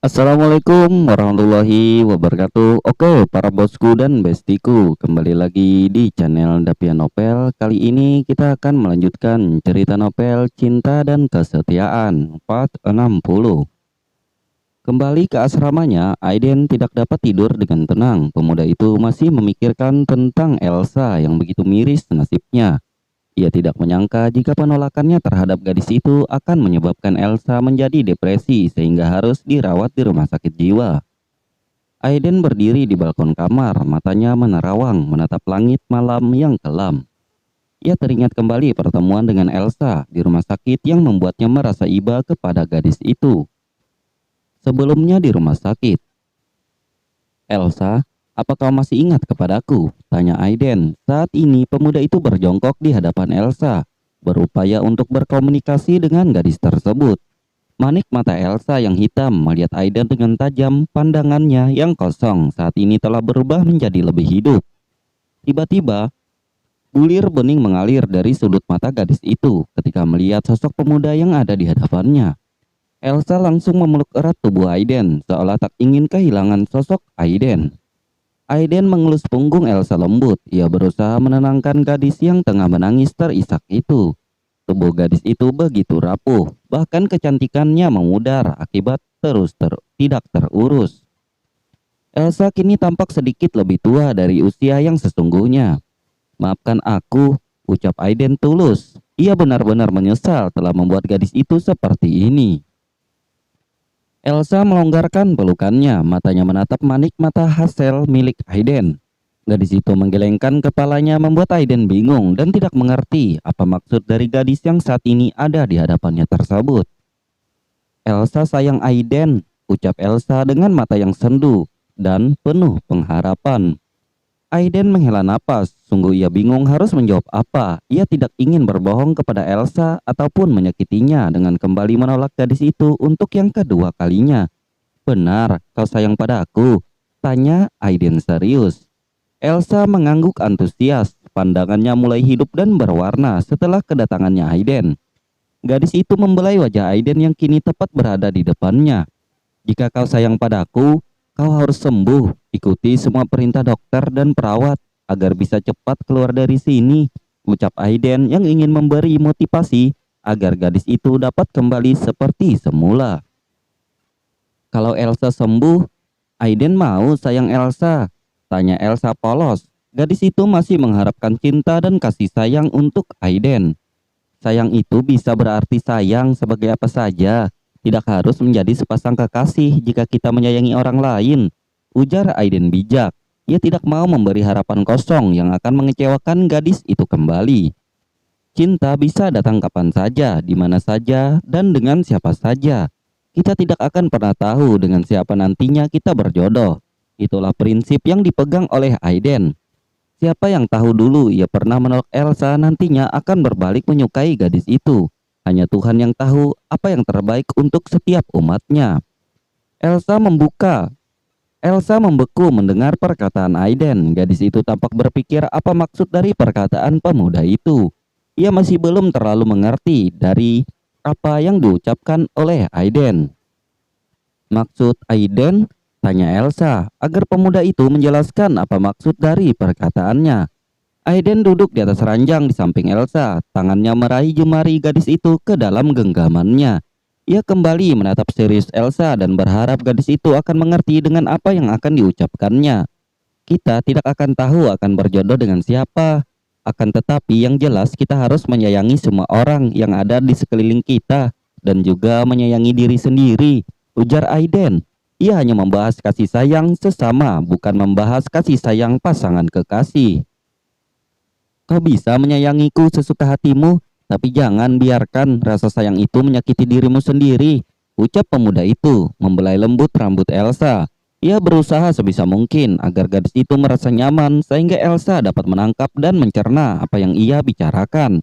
Assalamualaikum warahmatullahi wabarakatuh. Oke, para bosku dan bestiku, kembali lagi di channel Dapian Novel. Kali ini kita akan melanjutkan cerita novel Cinta dan Kesetiaan part 60. Kembali ke asramanya, Aiden tidak dapat tidur dengan tenang. Pemuda itu masih memikirkan tentang Elsa yang begitu miris nasibnya. Ia tidak menyangka jika penolakannya terhadap gadis itu akan menyebabkan Elsa menjadi depresi sehingga harus dirawat di rumah sakit jiwa. Aiden berdiri di balkon kamar, matanya menerawang menatap langit malam yang kelam. Ia teringat kembali pertemuan dengan Elsa di rumah sakit yang membuatnya merasa iba kepada gadis itu. Sebelumnya di rumah sakit, "Elsa, apa kau masih ingat kepadaku?" tanya Aiden. Saat ini pemuda itu berjongkok di hadapan Elsa, berupaya untuk berkomunikasi dengan gadis tersebut. Manik mata Elsa yang hitam melihat Aiden dengan tajam, pandangannya yang kosong saat ini telah berubah menjadi lebih hidup. Tiba-tiba, bulir bening mengalir dari sudut mata gadis itu ketika melihat sosok pemuda yang ada di hadapannya. Elsa langsung memeluk erat tubuh Aiden, seolah tak ingin kehilangan sosok Aiden. Aiden mengelus punggung Elsa lembut. Ia berusaha menenangkan gadis yang tengah menangis terisak itu. Tubuh gadis itu begitu rapuh, bahkan kecantikannya memudar akibat tidak terurus. Elsa kini tampak sedikit lebih tua dari usia yang sesungguhnya. "Maafkan aku," ucap Aiden tulus. Ia benar-benar menyesal telah membuat gadis itu seperti ini. Elsa melonggarkan pelukannya, matanya menatap manik mata Hazel milik Aiden. Gadis itu menggelengkan kepalanya membuat Aiden bingung dan tidak mengerti apa maksud dari gadis yang saat ini ada di hadapannya tersebut. "Elsa sayang Aiden," ucap Elsa dengan mata yang sendu dan penuh pengharapan. Aiden menghela napas, sungguh ia bingung harus menjawab apa. Ia tidak ingin berbohong kepada Elsa ataupun menyakitinya dengan kembali menolak gadis itu untuk yang kedua kalinya. "Benar, kau sayang padaku?" tanya Aiden serius. Elsa mengangguk antusias, pandangannya mulai hidup dan berwarna setelah kedatangannya Aiden. Gadis itu membelai wajah Aiden yang kini tepat berada di depannya. "Jika kau sayang padaku, kau harus sembuh. Ikuti semua perintah dokter dan perawat agar bisa cepat keluar dari sini," ucap Aiden yang ingin memberi motivasi agar gadis itu dapat kembali seperti semula. "Kalau Elsa sembuh, Aiden mau sayang Elsa?" tanya Elsa polos. Gadis itu masih mengharapkan cinta dan kasih sayang untuk Aiden. "Sayang itu bisa berarti sayang sebagai apa saja. Tidak harus menjadi sepasang kekasih jika kita menyayangi orang lain," ujar Aiden bijak. Ia tidak mau memberi harapan kosong yang akan mengecewakan gadis itu kembali. Cinta bisa datang kapan saja, di mana saja, dan dengan siapa saja. Kita tidak akan pernah tahu dengan siapa nantinya kita berjodoh. Itulah prinsip yang dipegang oleh Aiden. Siapa yang tahu dulu ia pernah menolak Elsa nantinya akan berbalik menyukai gadis itu. Hanya Tuhan yang tahu apa yang terbaik untuk setiap umatnya. Elsa membeku mendengar perkataan Aiden. Gadis itu tampak berpikir apa maksud dari perkataan pemuda itu. Ia masih belum terlalu mengerti dari apa yang diucapkan oleh Aiden. "Maksud Aiden?" tanya Elsa, agar pemuda itu menjelaskan apa maksud dari perkataannya. Aiden duduk di atas ranjang di samping Elsa, tangannya meraih jemari gadis itu ke dalam genggamannya. Ia kembali menatap serius Elsa dan berharap gadis itu akan mengerti dengan apa yang akan diucapkannya. "Kita tidak akan tahu akan berjodoh dengan siapa. Akan tetapi yang jelas kita harus menyayangi semua orang yang ada di sekeliling kita dan juga menyayangi diri sendiri," ujar Aiden. Ia hanya membahas kasih sayang sesama, bukan membahas kasih sayang pasangan kekasih. "Kau bisa menyayangiku sesuka hatimu, tapi jangan biarkan rasa sayang itu menyakiti dirimu sendiri," ucap pemuda itu, membelai lembut rambut Elsa. Ia berusaha sebisa mungkin agar gadis itu merasa nyaman sehingga Elsa dapat menangkap dan mencerna apa yang ia bicarakan.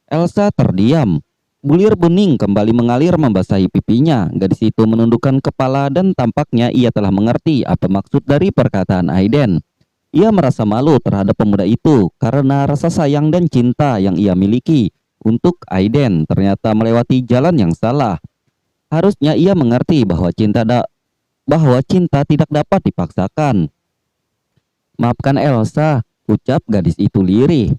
Elsa terdiam. Bulir bening kembali mengalir membasahi pipinya. Gadis itu menundukkan kepala dan tampaknya ia telah mengerti apa maksud dari perkataan Aiden. Ia merasa malu terhadap pemuda itu karena rasa sayang dan cinta yang ia miliki untuk Aiden ternyata melewati jalan yang salah. Harusnya ia mengerti bahwa bahwa cinta tidak dapat dipaksakan. "Maafkan Elsa," ucap gadis itu lirih.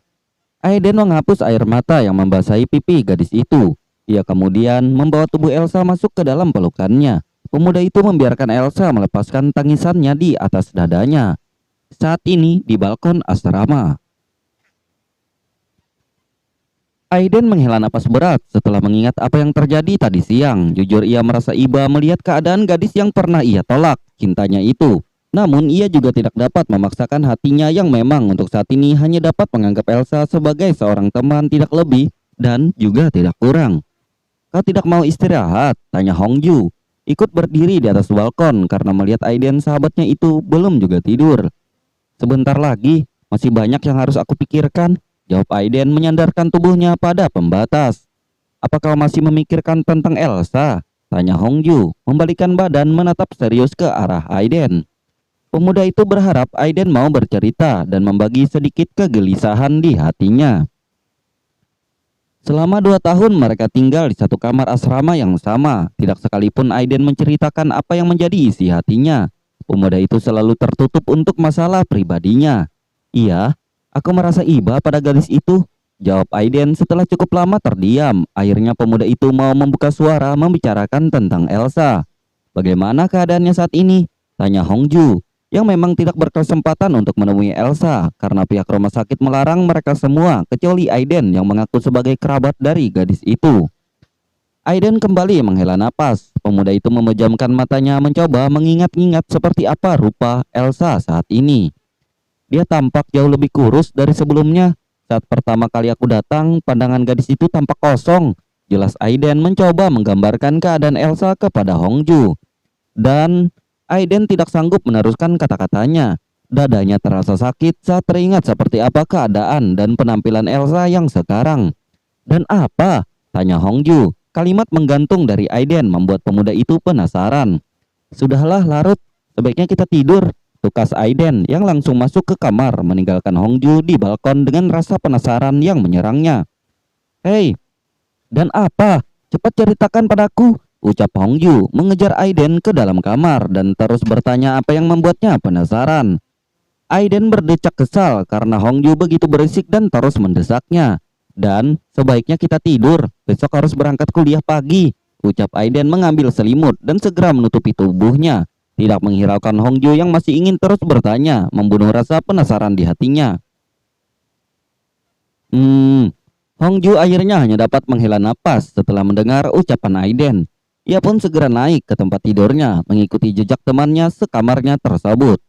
Aiden menghapus air mata yang membasahi pipi gadis itu. Ia kemudian membawa tubuh Elsa masuk ke dalam pelukannya. Pemuda itu membiarkan Elsa melepaskan tangisannya di atas dadanya. Saat ini di balkon asrama, Aiden menghela napas berat setelah mengingat apa yang terjadi tadi siang. Jujur ia merasa iba melihat keadaan gadis yang pernah ia tolak cintanya itu. Namun ia juga tidak dapat memaksakan hatinya yang memang untuk saat ini hanya dapat menganggap Elsa sebagai seorang teman tidak lebih dan juga tidak kurang. "Kau tidak mau istirahat?" tanya Hongju. Ikut berdiri di atas balkon karena melihat Aiden sahabatnya itu belum juga tidur. "Sebentar lagi, masih banyak yang harus aku pikirkan," jawab Aiden menyandarkan tubuhnya pada pembatas. "Apa kau masih memikirkan tentang Elsa?" tanya Hongju, membalikan badan menatap serius ke arah Aiden. Pemuda itu berharap Aiden mau bercerita dan membagi sedikit kegelisahan di hatinya. Selama 2 tahun mereka tinggal di satu kamar asrama yang sama. Tidak sekalipun Aiden menceritakan apa yang menjadi isi hatinya. Pemuda itu selalu tertutup untuk masalah pribadinya. "Iya, aku merasa iba pada gadis itu," jawab Aiden setelah cukup lama terdiam. Akhirnya pemuda itu mau membuka suara membicarakan tentang Elsa. "Bagaimana keadaannya saat ini?" tanya Hongju, yang memang tidak berkesempatan untuk menemui Elsa karena pihak rumah sakit melarang mereka semua kecuali Aiden yang mengaku sebagai kerabat dari gadis itu. Aiden kembali menghela napas. Pemuda itu memejamkan matanya mencoba mengingat-ingat seperti apa rupa Elsa saat ini. Dia tampak jauh lebih kurus dari sebelumnya. Saat pertama kali aku datang, pandangan gadis itu tampak kosong. Jelas Aiden mencoba menggambarkan keadaan Elsa kepada Hongju. Dan Aiden tidak sanggup meneruskan kata-katanya. Dadanya terasa sakit saat teringat seperti apa keadaan dan penampilan Elsa yang sekarang. "Dan apa?" tanya Hongju. Kalimat menggantung dari Aiden membuat pemuda itu penasaran. "Sudahlah larut, sebaiknya kita tidur," tukas Aiden yang langsung masuk ke kamar meninggalkan Hongju di balkon dengan rasa penasaran yang menyerangnya. "Hei, dan apa? Cepat ceritakan padaku," ucap Hongju mengejar Aiden ke dalam kamar dan terus bertanya apa yang membuatnya penasaran. Aiden berdecak kesal karena Hongju begitu berisik dan terus mendesaknya. "Dan sebaiknya kita tidur, besok harus berangkat kuliah pagi," ucap Aiden mengambil selimut dan segera menutupi tubuhnya. Tidak menghiraukan Hongju yang masih ingin terus bertanya, membunuh rasa penasaran di hatinya. Hongju akhirnya hanya dapat menghela napas setelah mendengar ucapan Aiden. Ia pun segera naik ke tempat tidurnya, mengikuti jejak temannya sekamarnya tersebut.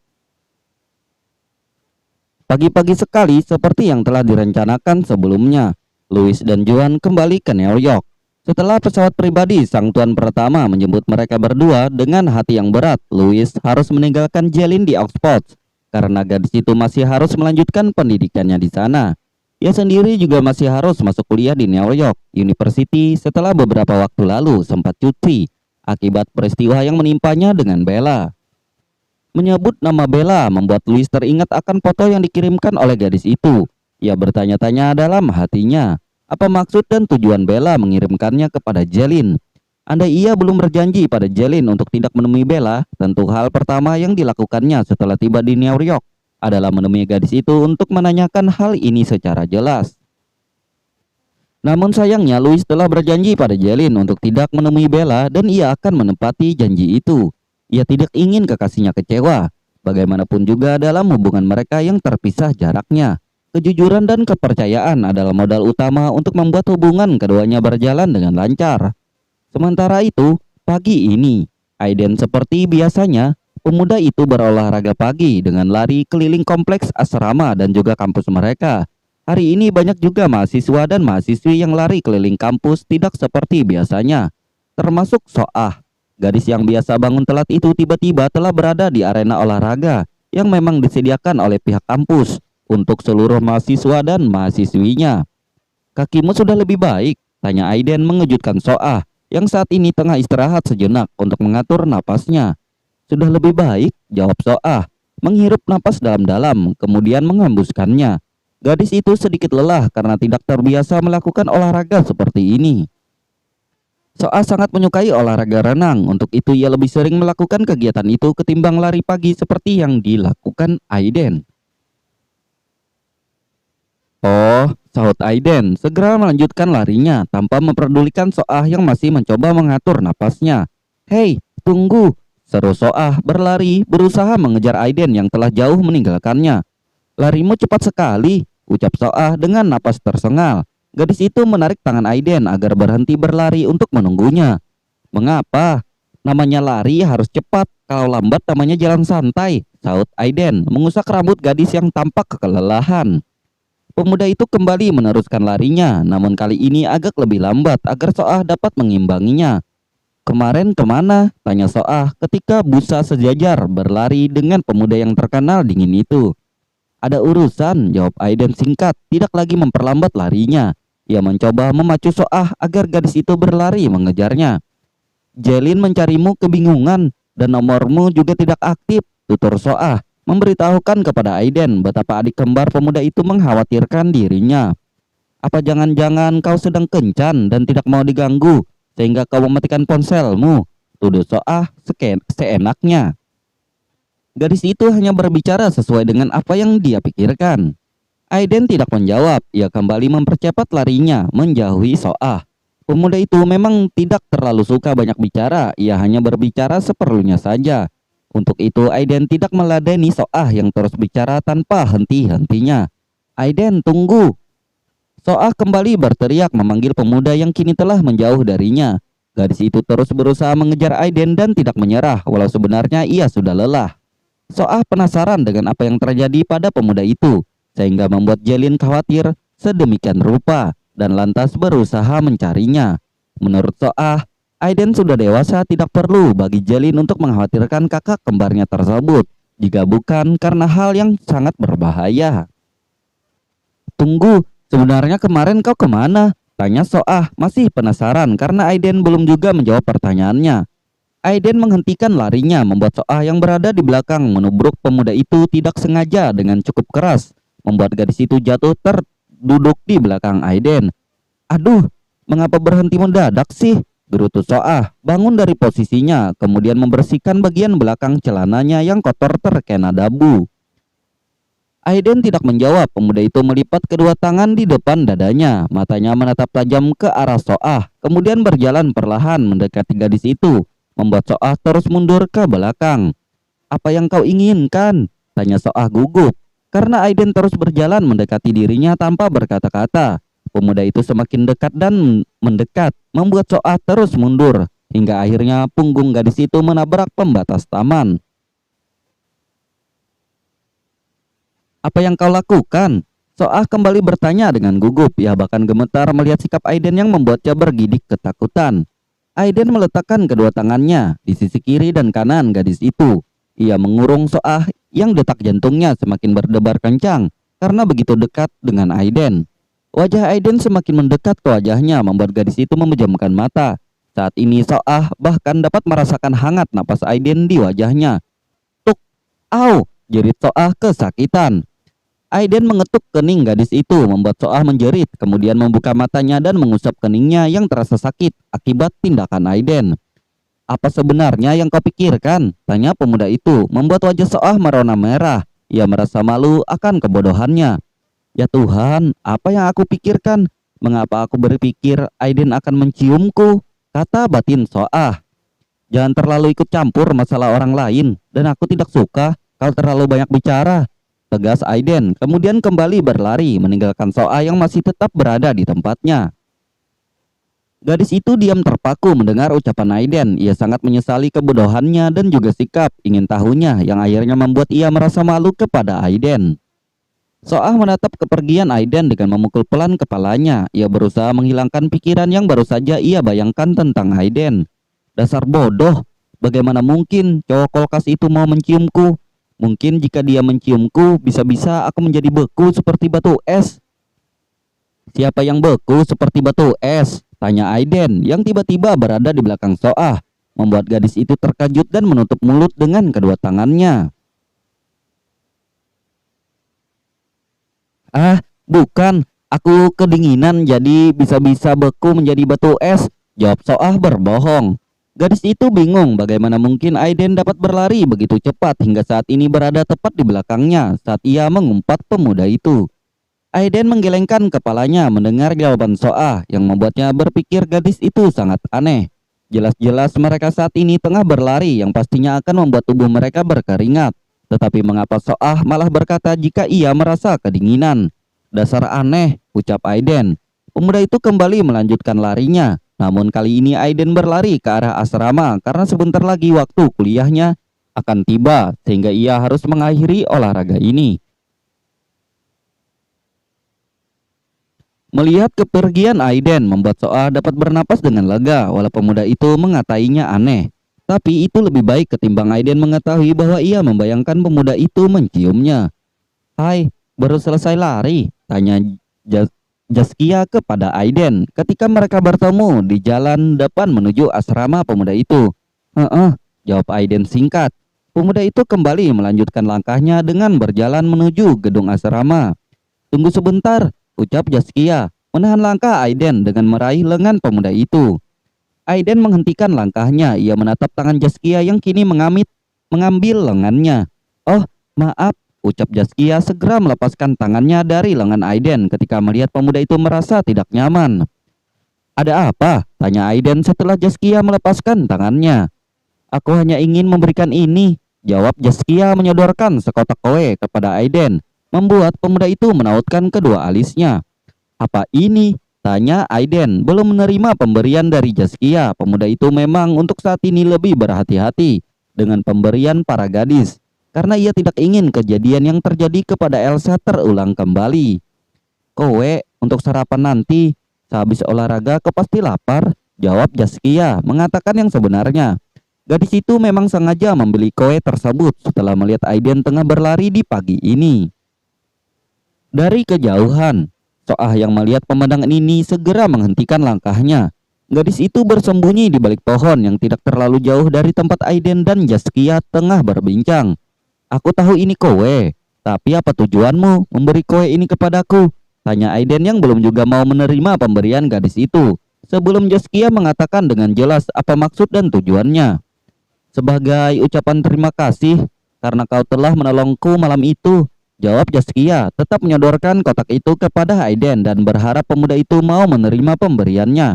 Pagi-pagi sekali seperti yang telah direncanakan sebelumnya, Louis dan Joan kembali ke New York. Setelah pesawat pribadi sang tuan pertama menjemput mereka berdua dengan hati yang berat, Louis harus meninggalkan Jeline di Oxford karena gadis itu masih harus melanjutkan pendidikannya di sana. Ia sendiri juga masih harus masuk kuliah di New York University setelah beberapa waktu lalu sempat cuti akibat peristiwa yang menimpanya dengan Bella. Menyebut nama Bella membuat Louis teringat akan foto yang dikirimkan oleh gadis itu. Ia bertanya-tanya dalam hatinya, apa maksud dan tujuan Bella mengirimkannya kepada Jeline. Andai ia belum berjanji pada Jeline untuk tidak menemui Bella, tentu hal pertama yang dilakukannya setelah tiba di New York adalah menemui gadis itu untuk menanyakan hal ini secara jelas. Namun sayangnya Louis telah berjanji pada Jeline untuk tidak menemui Bella dan ia akan menepati janji itu. Ia tidak ingin kekasihnya kecewa. Bagaimanapun juga dalam hubungan mereka yang terpisah jaraknya, kejujuran dan kepercayaan adalah modal utama untuk membuat hubungan keduanya berjalan dengan lancar. Sementara itu, pagi ini, Aiden seperti biasanya, pemuda itu berolahraga pagi dengan lari keliling kompleks asrama dan juga kampus mereka. Hari ini banyak juga mahasiswa dan mahasiswi yang lari keliling kampus tidak seperti biasanya, termasuk Soah. Gadis yang biasa bangun telat itu tiba-tiba telah berada di arena olahraga yang memang disediakan oleh pihak kampus untuk seluruh mahasiswa dan mahasiswinya. "Kakimu sudah lebih baik?" tanya Aiden mengejutkan Soah yang saat ini tengah istirahat sejenak untuk mengatur napasnya. "Sudah lebih baik," jawab Soah, menghirup napas dalam-dalam kemudian menghembuskannya. Gadis itu sedikit lelah karena tidak terbiasa melakukan olahraga seperti ini. Soah sangat menyukai olahraga renang. Untuk itu ia lebih sering melakukan kegiatan itu ketimbang lari pagi seperti yang dilakukan Aiden. Oh, sahut Aiden, segera melanjutkan larinya tanpa memperdulikan Soah yang masih mencoba mengatur napasnya. Hei, tunggu, seru Soah berlari berusaha mengejar Aiden yang telah jauh meninggalkannya. Larimu cepat sekali, ucap Soah dengan napas tersengal. Gadis itu menarik tangan Aiden agar berhenti berlari untuk menunggunya. Mengapa? Namanya lari harus cepat, kalau lambat namanya jalan santai, sahut Aiden mengusap rambut gadis yang tampak kelelahan. Pemuda itu kembali meneruskan larinya, namun kali ini agak lebih lambat agar Soah dapat mengimbanginya. Kemarin kemana? Tanya Soah ketika busa sejajar berlari dengan pemuda yang terkenal dingin itu. Ada urusan, jawab Aiden singkat, tidak lagi memperlambat larinya. Ia mencoba memacu Soah agar gadis itu berlari mengejarnya. Jelin mencarimu kebingungan dan nomormu juga tidak aktif, tutur Soah, memberitahukan kepada Aiden betapa adik kembar pemuda itu mengkhawatirkan dirinya. Apa jangan-jangan kau sedang kencan dan tidak mau diganggu, sehingga kau mematikan ponselmu, tuduh Soah seenaknya. Gadis itu hanya berbicara sesuai dengan apa yang dia pikirkan. Aiden tidak menjawab, ia kembali mempercepat larinya menjauhi Soah. Pemuda itu memang tidak terlalu suka banyak bicara, ia hanya berbicara seperlunya saja. Untuk itu Aiden tidak meladeni Soah yang terus bicara tanpa henti-hentinya. Aiden, tunggu! Soah kembali berteriak memanggil pemuda yang kini telah menjauh darinya. Gadis itu terus berusaha mengejar Aiden dan tidak menyerah, walau sebenarnya ia sudah lelah. Soah penasaran dengan apa yang terjadi pada pemuda itu, sehingga membuat Jelin khawatir sedemikian rupa dan lantas berusaha mencarinya. Menurut Soah, Aiden sudah dewasa, tidak perlu bagi Jelin untuk mengkhawatirkan kakak kembarnya tersebut, jika bukan karena hal yang sangat berbahaya. Tunggu, sebenarnya kemarin kau kemana? Tanya Soah, masih penasaran karena Aiden belum juga menjawab pertanyaannya. Aiden menghentikan larinya, membuat Soah yang berada di belakang menubruk pemuda itu tidak sengaja dengan cukup keras, membuat gadis itu jatuh terduduk di belakang Aiden. Aduh, mengapa berhenti mendadak sih? Gerutu Soah, bangun dari posisinya, kemudian membersihkan bagian belakang celananya yang kotor terkena debu. Aiden tidak menjawab, pemuda itu melipat kedua tangan di depan dadanya, matanya menatap tajam ke arah Soah, kemudian berjalan perlahan mendekati gadis itu, membuat Soah terus mundur ke belakang. Apa yang kau inginkan? Tanya Soah gugup, karena Aiden terus berjalan mendekati dirinya tanpa berkata-kata. Pemuda itu semakin dekat dan mendekat, membuat Soah terus mundur, hingga akhirnya punggung gadis itu menabrak pembatas taman. Apa yang kau lakukan? Soah kembali bertanya dengan gugup, ia bahkan gemetar melihat sikap Aiden yang membuatnya bergidik ketakutan. Aiden meletakkan kedua tangannya di sisi kiri dan kanan gadis itu. Ia mengurung Soah yang detak jantungnya semakin berdebar kencang karena begitu dekat dengan Aiden. Wajah Aiden semakin mendekat ke wajahnya, membuat gadis itu memejamkan mata. Saat ini Soah bahkan dapat merasakan hangat napas Aiden di wajahnya. Tuk, au, jerit Soah kesakitan. Aiden mengetuk kening gadis itu, membuat Soah menjerit, kemudian membuka matanya dan mengusap keningnya yang terasa sakit akibat tindakan Aiden. Apa sebenarnya yang kau pikirkan? Tanya pemuda itu, membuat wajah Soah merona merah. Ia merasa malu akan kebodohannya. Ya Tuhan, apa yang aku pikirkan? Mengapa aku berpikir Aiden akan menciumku? Kata batin Soah. Jangan terlalu ikut campur masalah orang lain, dan aku tidak suka kau terlalu banyak bicara, tegas Aiden, kemudian kembali berlari meninggalkan Soah yang masih tetap berada di tempatnya. Gadis itu diam terpaku mendengar ucapan Aiden. Ia sangat menyesali kebodohannya dan juga sikap ingin tahunya yang akhirnya membuat ia merasa malu kepada Aiden. Soah menatap kepergian Aiden dengan memukul pelan kepalanya. Ia berusaha menghilangkan pikiran yang baru saja ia bayangkan tentang Aiden. Dasar bodoh, bagaimana mungkin cowok kulkas itu mau menciumku? Mungkin jika dia menciumku, bisa-bisa aku menjadi beku seperti batu es. Siapa yang beku seperti batu es? Tanya Aiden yang tiba-tiba berada di belakang Soah, membuat gadis itu terkejut dan menutup mulut dengan kedua tangannya. Ah, bukan. Aku kedinginan jadi bisa-bisa beku menjadi batu es. Jawab Soah berbohong. Gadis itu bingung bagaimana mungkin Aiden dapat berlari begitu cepat hingga saat ini berada tepat di belakangnya saat ia mengumpat pemuda itu. Aiden menggelengkan kepalanya mendengar jawaban Soah yang membuatnya berpikir gadis itu sangat aneh. Jelas-jelas mereka saat ini tengah berlari yang pastinya akan membuat tubuh mereka berkeringat. Tetapi mengapa Soah malah berkata jika ia merasa kedinginan? Dasar aneh, ucap Aiden. Pemuda itu kembali melanjutkan larinya. Namun kali ini Aiden berlari ke arah asrama karena sebentar lagi waktu kuliahnya akan tiba sehingga ia harus mengakhiri olahraga ini. Melihat kepergian Aiden membuat Soah dapat bernapas dengan lega walau pemuda itu mengatainya aneh. Tapi itu lebih baik ketimbang Aiden mengetahui bahwa ia membayangkan pemuda itu menciumnya. "Hai, baru selesai lari?" tanya Zaskia kepada Aiden ketika mereka bertemu di jalan depan menuju asrama pemuda itu. "Heeh," jawab Aiden singkat. Pemuda itu kembali melanjutkan langkahnya dengan berjalan menuju gedung asrama. "Tunggu sebentar," ucap Zaskia, menahan langkah Aiden dengan meraih lengan pemuda itu. Aiden menghentikan langkahnya. Ia menatap tangan Zaskia yang kini mengambil lengannya. "Oh, maaf," ucap Zaskia segera melepaskan tangannya dari lengan Aiden ketika melihat pemuda itu merasa tidak nyaman. "Ada apa?" tanya Aiden setelah Zaskia melepaskan tangannya. "Aku hanya ingin memberikan ini," jawab Zaskia menyodorkan sekotak kue kepada Aiden, membuat pemuda itu menautkan kedua alisnya. "Apa ini?" tanya Aiden. Belum menerima pemberian dari Zaskia, pemuda itu memang untuk saat ini lebih berhati-hati dengan pemberian para gadis, karena ia tidak ingin kejadian yang terjadi kepada Elsa terulang kembali. "Kowe untuk sarapan nanti, sehabis olahraga kau pasti lapar," jawab Zaskia, mengatakan yang sebenarnya. Gadis itu memang sengaja membeli kowe tersebut setelah melihat Aiden tengah berlari di pagi ini. Dari kejauhan, Soah yang melihat pemandangan ini segera menghentikan langkahnya. Gadis itu bersembunyi di balik pohon yang tidak terlalu jauh dari tempat Aiden dan Zaskia tengah berbincang. "Aku tahu ini kowe, tapi apa tujuanmu memberi kowe ini kepadaku?" tanya Aiden yang belum juga mau menerima pemberian gadis itu. Sebelum Zaskia mengatakan dengan jelas apa maksud dan tujuannya. "Sebagai ucapan terima kasih karena kau telah menolongku malam itu," jawab Zaskia, tetap menyodorkan kotak itu kepada Aiden dan berharap pemuda itu mau menerima pemberiannya.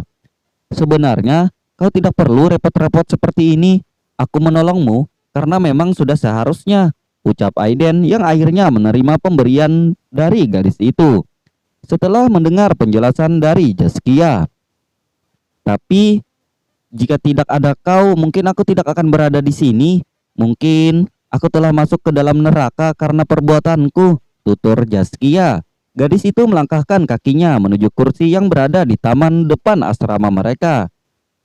"Sebenarnya kau tidak perlu repot-repot seperti ini. Aku menolongmu karena memang sudah seharusnya," ucap Aiden yang akhirnya menerima pemberian dari gadis itu. Setelah mendengar penjelasan dari Zaskia, "Tapi jika tidak ada kau, mungkin aku tidak akan berada di sini. Mungkin aku telah masuk ke dalam neraka karena perbuatanku," tutur Zaskia. Gadis itu melangkahkan kakinya menuju kursi yang berada di taman depan asrama mereka.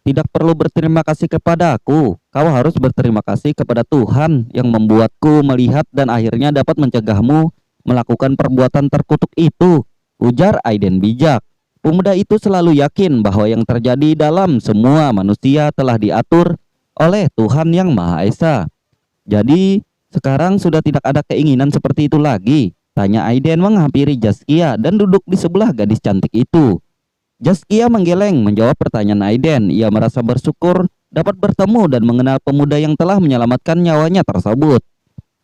"Tidak perlu berterima kasih kepadaku. Kau harus berterima kasih kepada Tuhan yang membuatku melihat dan akhirnya dapat mencegahmu melakukan perbuatan terkutuk itu," ujar Aiden bijak. Pemuda itu selalu yakin bahwa yang terjadi dalam semua manusia telah diatur oleh Tuhan yang Maha Esa. "Jadi sekarang sudah tidak ada keinginan seperti itu lagi?" tanya Aiden menghampiri Zaskia dan duduk di sebelah gadis cantik itu. Zaskia menggeleng menjawab pertanyaan Aiden. Ia merasa bersyukur dapat bertemu dan mengenal pemuda yang telah menyelamatkan nyawanya tersebut.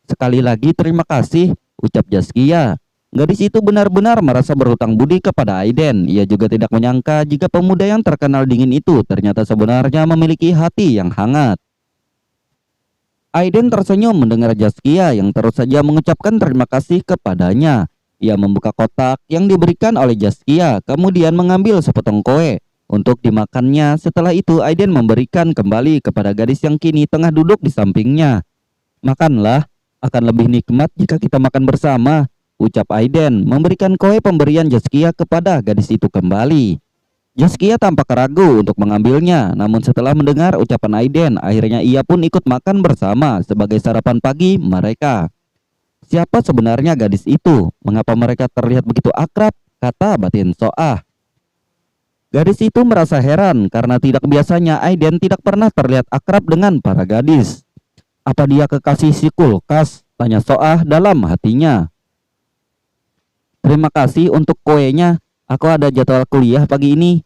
"Sekali lagi terima kasih," ucap Zaskia. Gadis itu benar-benar merasa berhutang budi kepada Aiden. Ia juga tidak menyangka jika pemuda yang terkenal dingin itu ternyata sebenarnya memiliki hati yang hangat. Aiden tersenyum mendengar Zaskia yang terus saja mengucapkan terima kasih kepadanya. Ia membuka kotak yang diberikan oleh Zaskia, kemudian mengambil sepotong kue untuk dimakannya. Setelah itu Aiden memberikan kembali kepada gadis yang kini tengah duduk di sampingnya. "Makanlah, akan lebih nikmat jika kita makan bersama," ucap Aiden, memberikan kue pemberian Zaskia kepada gadis itu kembali. Zaskia tampak ragu untuk mengambilnya, namun setelah mendengar ucapan Aiden, akhirnya ia pun ikut makan bersama sebagai sarapan pagi mereka. "Siapa sebenarnya gadis itu? Mengapa mereka terlihat begitu akrab?" kata batin Soah. Gadis itu merasa heran karena tidak biasanya Aiden tidak pernah terlihat akrab dengan para gadis. "Apa dia kekasih si kulkas?" tanya Soah dalam hatinya. "Terima kasih untuk kuenya. Aku ada jadwal kuliah pagi ini."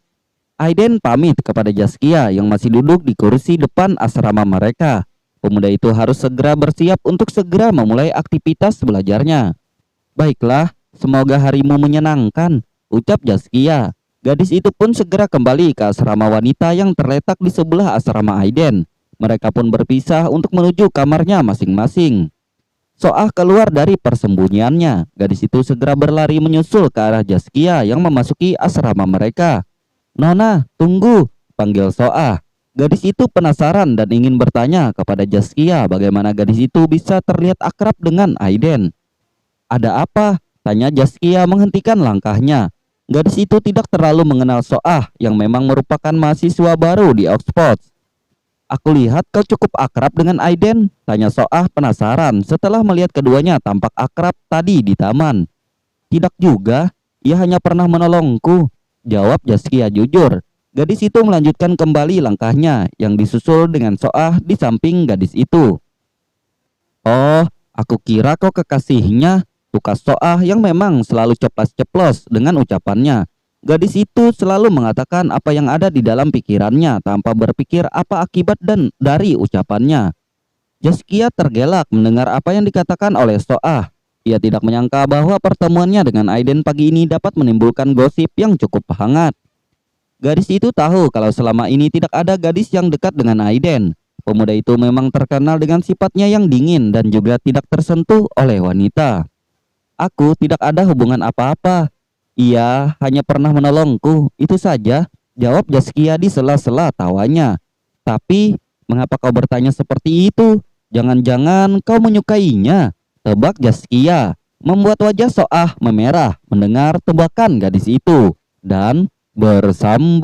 Aiden pamit kepada Zaskia yang masih duduk di kursi depan asrama mereka. Pemuda itu harus segera bersiap untuk segera memulai aktivitas belajarnya. Baiklah, semoga harimu menyenangkan, ucap Zaskia. Gadis itu pun segera kembali ke asrama wanita yang terletak di sebelah asrama Aiden. Mereka pun berpisah untuk menuju kamarnya masing-masing. Soah keluar dari persembunyiannya. Gadis itu segera berlari menyusul ke arah Zaskia yang memasuki asrama mereka. "Nona, tunggu," panggil Soah. Gadis itu penasaran dan ingin bertanya kepada Zaskia bagaimana gadis itu bisa terlihat akrab dengan Aiden. "Ada apa?" tanya Zaskia menghentikan langkahnya. Gadis itu tidak terlalu mengenal Soah yang memang merupakan mahasiswa baru di Oxford. "Aku lihat kau cukup akrab dengan Aiden," tanya Soah penasaran setelah melihat keduanya tampak akrab tadi di taman. "Tidak juga, ia hanya pernah menolongku," jawab Zaskia jujur. Gadis itu melanjutkan kembali langkahnya yang disusul dengan Soah di samping gadis itu. "Oh, aku kira kau kekasihnya," tukas Soah yang memang selalu ceplas-ceplos dengan ucapannya. Gadis itu selalu mengatakan apa yang ada di dalam pikirannya tanpa berpikir apa akibat dan dari ucapannya. Zaskia tergelak mendengar apa yang dikatakan oleh Soah. Ia tidak menyangka bahwa pertemuannya dengan Aiden pagi ini dapat menimbulkan gosip yang cukup hangat. Gadis itu tahu kalau selama ini tidak ada gadis yang dekat dengan Aiden. Pemuda itu memang terkenal dengan sifatnya yang dingin dan juga tidak tersentuh oleh wanita. "Aku tidak ada hubungan apa-apa. Ia hanya pernah menolongku, itu saja," jawab Zaskia di sela-sela tawanya. "Tapi, mengapa kau bertanya seperti itu? Jangan-jangan kau menyukainya?" tebak Zaskia. Membuat wajah Soah memerah mendengar tebakan gadis itu. Dan bersambung.